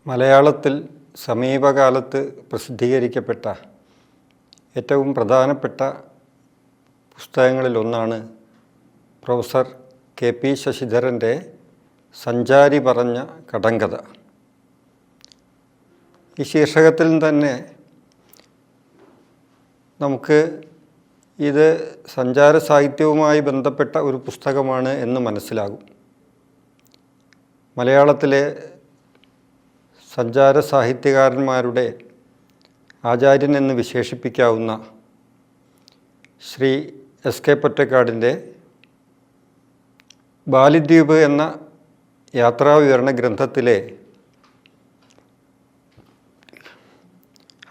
മലയാളത്തിൽ സമീപകാലത്ത് പ്രസിദ്ധീകരിക്കപ്പെട്ട ഏറ്റവും പ്രധാനപ്പെട്ട പുസ്തകങ്ങളിലൊന്നാണ് പ്രൊഫസർ കെ പി ശശിധരൻ്റെ സഞ്ചാരി പറഞ്ഞ കടങ്കഥ. ഈ ശീർഷകത്തിൽ തന്നെ നമുക്ക് ഇത് സഞ്ചാര സാഹിത്യവുമായി ബന്ധപ്പെട്ട ഒരു പുസ്തകമാണ് എന്ന് മനസ്സിലാകും. മലയാളത്തിലെ സഞ്ചാര സാഹിത്യകാരന്മാരുടെ ആചാര്യൻ എന്ന് വിശേഷിപ്പിക്കാവുന്ന ശ്രീ എസ് കെ പൊറ്റക്കാടിൻ്റെ ബാലിദ്വീപ് എന്ന യാത്രാവിവരണ ഗ്രന്ഥത്തിലെ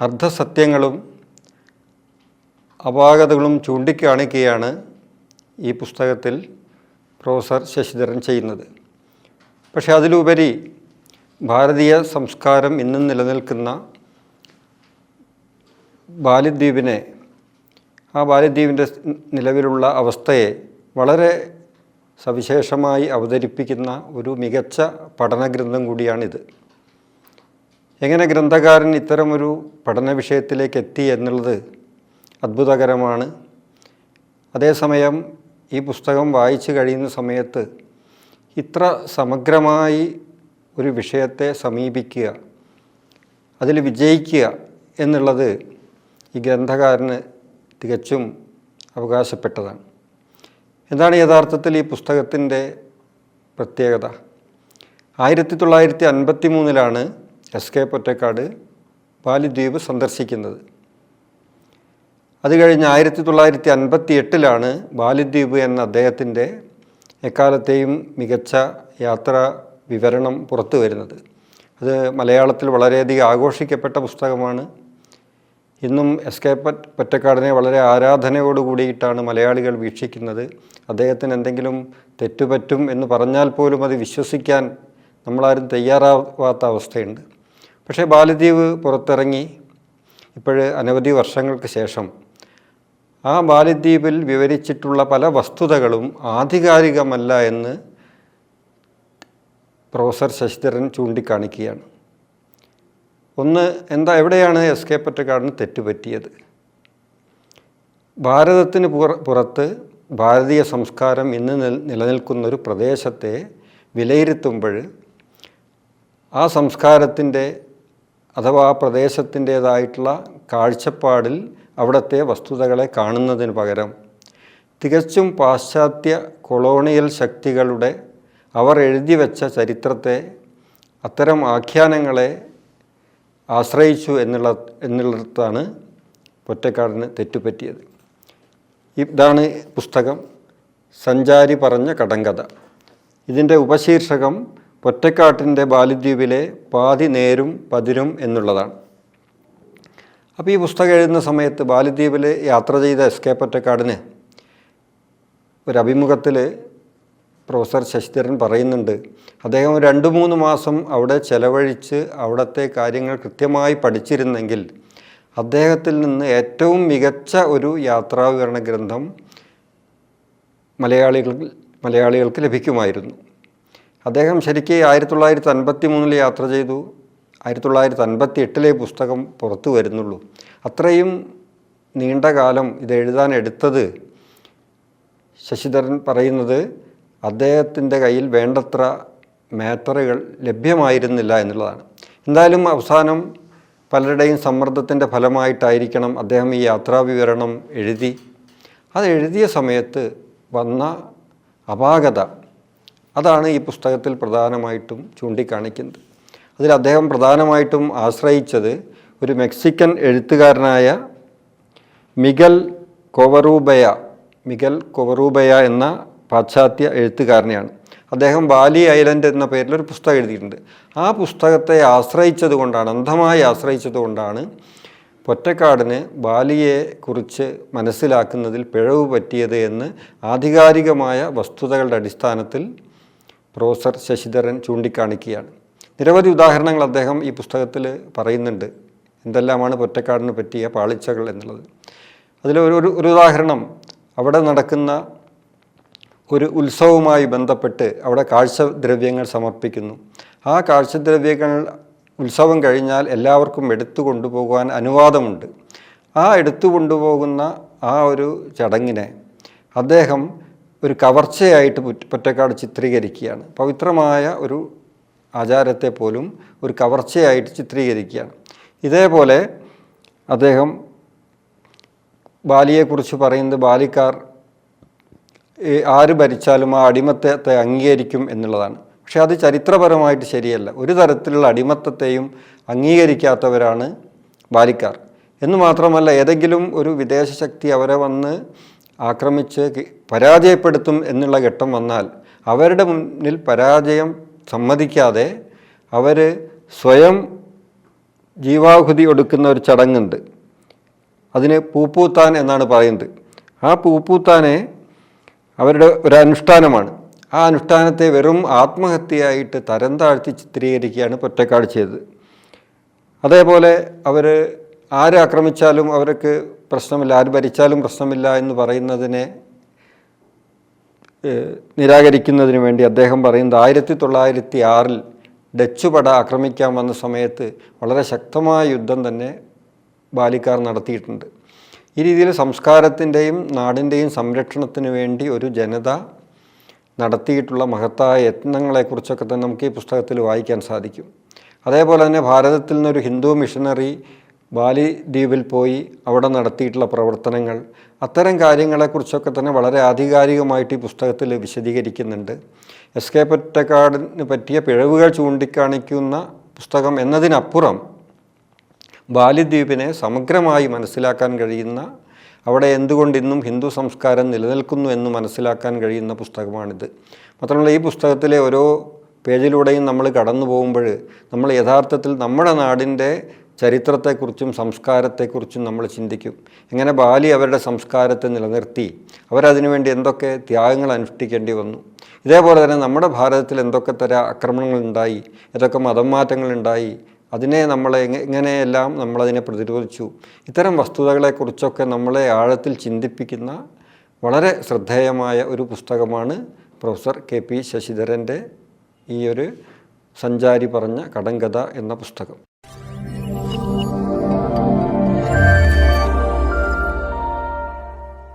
അർദ്ധസത്യങ്ങളും അപാകതകളും ചൂണ്ടിക്കാണിക്കുകയാണ് ഈ പുസ്തകത്തിൽ പ്രൊഫസർ ശശിധരൻ ചെയ്യുന്നത്. പക്ഷേ അതിലുപരി ഭാരതീയ സംസ്കാരം ഇന്നും നിലനിൽക്കുന്ന ബാലിദ്വീപിനെ, ആ ബാലിദ്വീപിൻ്റെ നിലവിലുള്ള അവസ്ഥയെ വളരെ സവിശേഷമായി അവതരിപ്പിക്കുന്ന ഒരു മികച്ച പഠനഗ്രന്ഥം കൂടിയാണിത്. എങ്ങനെ ഗ്രന്ഥകാരൻ ഇത്തരമൊരു പഠന വിഷയത്തിലേക്ക് എത്തി എന്നുള്ളത് അത്ഭുതകരമാണ്. അതേസമയം ഈ പുസ്തകം വായിച്ചു കഴിയുന്ന സമയത്ത് ഇത്ര സമഗ്രമായി ഒരു വിഷയത്തെ സമീപിക്കുക, അതിൽ വിജയിക്കുക എന്നുള്ളത് ഈ ഗ്രന്ഥകാരന് തികച്ചും അവകാശപ്പെട്ടതാണ്. എന്താണ് യഥാർത്ഥത്തിൽ ഈ പുസ്തകത്തിൻ്റെ പ്രത്യേകത? 1953 എസ് കെ പൊറ്റക്കാട് ബാലിദ്വീപ് സന്ദർശിക്കുന്നത്. അത് കഴിഞ്ഞ് 1958 ബാലിദ്വീപ് എന്ന അദ്ദേഹത്തിൻ്റെ എക്കാലത്തെയും മികച്ച യാത്രാ വിവരണം പുറത്തു വരുന്നത്. അത് മലയാളത്തിൽ വളരെയധികം ആഘോഷിക്കപ്പെട്ട പുസ്തകമാണ്. ഇന്നും എസ് കെ പൊറ്റക്കാടിനെ വളരെ ആരാധനയോടുകൂടിയിട്ടാണ് മലയാളികൾ വീക്ഷിക്കുന്നത്. അദ്ദേഹത്തിന് എന്തെങ്കിലും തെറ്റുപറ്റും എന്ന് പറഞ്ഞാൽ പോലും അത് വിശ്വസിക്കാൻ നമ്മളാരും തയ്യാറാവാത്ത അവസ്ഥയുണ്ട്. പക്ഷേ ബാലിദ്വീപ് പുറത്തിറങ്ങി അനവധി വർഷങ്ങൾക്ക് ശേഷം ആ ബാലിദ്വീപിൽ വിവരിച്ചിട്ടുള്ള പല വസ്തുതകളും ആധികാരികമല്ല എന്ന് പ്രൊഫസർ ശശിധരൻ ചൂണ്ടിക്കാണിക്കുകയാണ്. ഒന്ന്, എവിടെയാണ് എസ് കെ പൊറ്റക്കാടിന് തെറ്റുപറ്റിയത്? ഭാരതത്തിന് പുറത്ത് ഭാരതീയ സംസ്കാരം ഇന്ന് നിലനിൽക്കുന്നൊരു പ്രദേശത്തെ വിലയിരുത്തുമ്പോൾ ആ സംസ്കാരത്തിൻ്റെ അഥവാ ആ പ്രദേശത്തിൻ്റേതായിട്ടുള്ള കാഴ്ചപ്പാടിൽ അവിടുത്തെ വസ്തുതകളെ കാണുന്നതിന് പകരം തികച്ചും പാശ്ചാത്യ കൊളോണിയൽ ശക്തികളുടെ അവർ എഴുതി വെച്ച ചരിത്രത്തെ, അത്തരം ആഖ്യാനങ്ങളെ ആശ്രയിച്ചു എന്നുള്ളിടത്താണ് പൊറ്റക്കാടിന് തെറ്റുപറ്റിയത്. ഇതാണ് പുസ്തകം സഞ്ചാരി പറഞ്ഞ കടങ്കഥ. ഇതിൻ്റെ ഉപശീർഷകം പൊറ്റക്കാട്ടിൻ്റെ ബാലിദ്വീപിലെ പാതി നേരും പതിരും എന്നുള്ളതാണ്. അപ്പോൾ ഈ പുസ്തകം എഴുതുന്ന സമയത്ത് ബാലിദ്വീപിൽ യാത്ര ചെയ്ത എസ് കെ പൊറ്റക്കാടിന് ഒരഭിമുഖത്തിൽ പ്രൊഫസർ ശശിധരൻ പറയുന്നുണ്ട്, അദ്ദേഹം 2-3 മാസം അവിടെ ചെലവഴിച്ച് അവിടുത്തെ കാര്യങ്ങൾ കൃത്യമായി പഠിച്ചിരുന്നെങ്കിൽ അദ്ദേഹത്തിൽ നിന്ന് ഏറ്റവും മികച്ച ഒരു യാത്രാവിവരണ ഗ്രന്ഥം മലയാളികൾക്ക് ലഭിക്കുമായിരുന്നു. അദ്ദേഹം ശരിക്കും 1953 യാത്ര ചെയ്തു. 1958 പുസ്തകം പുറത്തു വരുന്നുള്ളൂ. അത്രയും നീണ്ട കാലം ഇത് എഴുതാൻ എടുത്തത് ശശിധരൻ പറയുന്നത് അദ്ദേഹത്തിൻ്റെ കയ്യിൽ വേണ്ടത്ര മാറ്ററുകൾ ലഭ്യമായിരുന്നില്ല എന്നുള്ളതാണ്. എന്തായാലും അവസാനം പലരുടെയും സമ്മർദ്ദത്തിൻ്റെ ഫലമായിട്ടായിരിക്കണം അദ്ദേഹം ഈ യാത്രാവിവരണം എഴുതി. അത് എഴുതിയ സമയത്ത് വന്ന അപാകത, അതാണ് ഈ പുസ്തകത്തിൽ പ്രധാനമായിട്ടും ചൂണ്ടിക്കാണിക്കുന്നത്. അതിൽ അദ്ദേഹം പ്രധാനമായിട്ടും ആശ്രയിച്ചത് ഒരു മെക്സിക്കൻ എഴുത്തുകാരനായ മിഗൽ കൊവറൂബയ എന്ന പാശ്ചാത്യ എഴുത്തുകാരനെയാണ്. അദ്ദേഹം ബാലി ഐലൻഡ് എന്ന പേരിലൊരു പുസ്തകം എഴുതിയിട്ടുണ്ട്. ആ പുസ്തകത്തെ അന്ധമായി ആശ്രയിച്ചത് കൊണ്ടാണ് പൊറ്റക്കാടിന് ബാലിയെ കുറിച്ച് മനസ്സിലാക്കുന്നതിൽ പിഴവ് പറ്റിയത് എന്ന് ആധികാരികമായ വസ്തുതകളുടെ അടിസ്ഥാനത്തിൽ പ്രൊഫസർ ശശിധരൻ ചൂണ്ടിക്കാണിക്കുകയാണ്. നിരവധി ഉദാഹരണങ്ങൾ അദ്ദേഹം ഈ പുസ്തകത്തിൽ പറയുന്നുണ്ട്, എന്തെല്ലാമാണ് പൊറ്റക്കാടിന് പറ്റിയ പാളിച്ചകൾ എന്നുള്ളത്. അതിലൊരു ഉദാഹരണം, അവിടെ നടക്കുന്ന ഒരു ഉത്സവവുമായി ബന്ധപ്പെട്ട് അവിടെ കാഴ്ചദ്രവ്യങ്ങൾ സമർപ്പിക്കുന്നു. ആ കാഴ്ചദ്രവ്യങ്ങൾ ഉത്സവം കഴിഞ്ഞാൽ എല്ലാവർക്കും എടുത്തു കൊണ്ടുപോകുവാൻ അനുവാദമുണ്ട്. ആ എടുത്തു കൊണ്ടുപോകുന്ന ആ ഒരു ചടങ്ങിനെ അദ്ദേഹം ഒരു കവർച്ചയായിട്ട് പൊറ്റക്കാട് ചിത്രീകരിക്കുകയാണ്. പവിത്രമായ ഒരു ആചാരത്തെ പോലും ഒരു കവർച്ചയായിട്ട് ചിത്രീകരിക്കുകയാണ്. ഇതേപോലെ അദ്ദേഹം ബാലിയെക്കുറിച്ച് പറയുന്നത് ബാലിക്കാർ ആര് ഭരിച്ചാലും ആ അടിമത്തത്തെ അംഗീകരിക്കും എന്നുള്ളതാണ്. പക്ഷെ അത് ചരിത്രപരമായിട്ട് ശരിയല്ല. ഒരു തരത്തിലുള്ള അടിമത്തത്തെയും അംഗീകരിക്കാത്തവരാണ് ബാലിക്കാർ എന്ന് മാത്രമല്ല, ഏതെങ്കിലും ഒരു വിദേശ ശക്തി അവരെ വന്ന് ആക്രമിച്ച് പരാജയപ്പെടുത്തും എന്നുള്ള ഘട്ടം വന്നാൽ അവരുടെ മുന്നിൽ പരാജയം സമ്മതിക്കാതെ അവർ സ്വയം ജീവാഹുതി ഒടുക്കുന്ന ഒരു ചടങ്ങുണ്ട്. അതിന് പൂപ്പൂത്താൻ എന്നാണ് പറയുന്നത്. ആ പൂപ്പൂത്താനെ അവരുടെ ഒരു അനുഷ്ഠാനമാണ്. ആ അനുഷ്ഠാനത്തെ വെറും ആത്മഹത്യയായിട്ട് തരം താഴ്ത്തി ചിത്രീകരിക്കുകയാണ് പൊറ്റക്കാട് ചെയ്തത്. അതേപോലെ അവർ ആരാക്രമിച്ചാലും അവർക്ക് പ്രശ്നമില്ല, ആര് ഭരിച്ചാലും പ്രശ്നമില്ല എന്ന് പറയുന്നതിനെ നിരാകരിക്കുന്നതിന് വേണ്ടി അദ്ദേഹം പറയുന്നത് 1906 ഡച്ച് പട ആക്രമിക്കാൻ വന്ന സമയത്ത് വളരെ ശക്തമായ യുദ്ധം തന്നെ ബാലിക്കാർ നടത്തിയിട്ടുണ്ട്. ഈ രീതിയിൽ സംസ്കാരത്തിൻ്റെയും നാടിൻ്റെയും സംരക്ഷണത്തിന് വേണ്ടി ഒരു ജനത നടത്തിയിട്ടുള്ള മഹത്തായ യത്നങ്ങളെക്കുറിച്ചൊക്കെ തന്നെ നമുക്ക് ഈ പുസ്തകത്തിൽ വായിക്കാൻ സാധിക്കും. അതേപോലെ തന്നെ ഭാരതത്തിൽ നിന്നൊരു ഹിന്ദു മിഷണറി ബാലി ദ്വീപിൽ പോയി അവിടെ നടത്തിയിട്ടുള്ള പ്രവർത്തനങ്ങൾ, അത്തരം കാര്യങ്ങളെക്കുറിച്ചൊക്കെ തന്നെ വളരെ ആധികാരികമായിട്ട് ഈ പുസ്തകത്തിൽ വിശദീകരിക്കുന്നുണ്ട്. എസ് കെ പൊറ്റക്കാടിന് പറ്റിയ പിഴവുകൾ ചൂണ്ടിക്കാണിക്കുന്ന പുസ്തകം എന്നതിനപ്പുറം ബാലിദ്വീപിനെ സമഗ്രമായി മനസ്സിലാക്കാൻ കഴിയുന്ന, അവിടെ എന്തുകൊണ്ട് ഇന്നും ഹിന്ദു സംസ്കാരം നിലനിൽക്കുന്നു എന്ന് മനസ്സിലാക്കാൻ കഴിയുന്ന പുസ്തകമാണിത്. മാത്രമല്ല ഈ പുസ്തകത്തിലെ ഓരോ പേജിലൂടെയും നമ്മൾ കടന്നു പോകുമ്പോൾ നമ്മൾ യഥാർത്ഥത്തിൽ നമ്മുടെ നാടിൻ്റെ ചരിത്രത്തെക്കുറിച്ചും സംസ്കാരത്തെക്കുറിച്ചും നമ്മൾ ചിന്തിക്കും. എങ്ങനെ ബാലി അവരുടെ സംസ്കാരത്തെ നിലനിർത്തി, അവരതിനു വേണ്ടി എന്തൊക്കെ ത്യാഗങ്ങൾ അനുഷ്ഠിക്കേണ്ടി വന്നു. ഇതേപോലെ തന്നെ നമ്മുടെ ഭാരതത്തിൽ എന്തൊക്കെ തരം ആക്രമണങ്ങളുണ്ടായി, ഏതൊക്കെ മതം മാറ്റങ്ങളുണ്ടായി, അതിനെ എങ്ങനെയെല്ലാം നമ്മളതിനെ പ്രതിരോധിച്ചു. ഇത്തരം വസ്തുതകളെക്കുറിച്ചൊക്കെ നമ്മളെ ആഴത്തിൽ ചിന്തിപ്പിക്കുന്ന വളരെ ശ്രദ്ധേയമായ ഒരു പുസ്തകമാണ് പ്രൊഫസർ KP ശശിധരൻ്റെ ഈ ഒരു സഞ്ചാരി പറഞ്ഞ കടങ്കഥ എന്ന പുസ്തകം.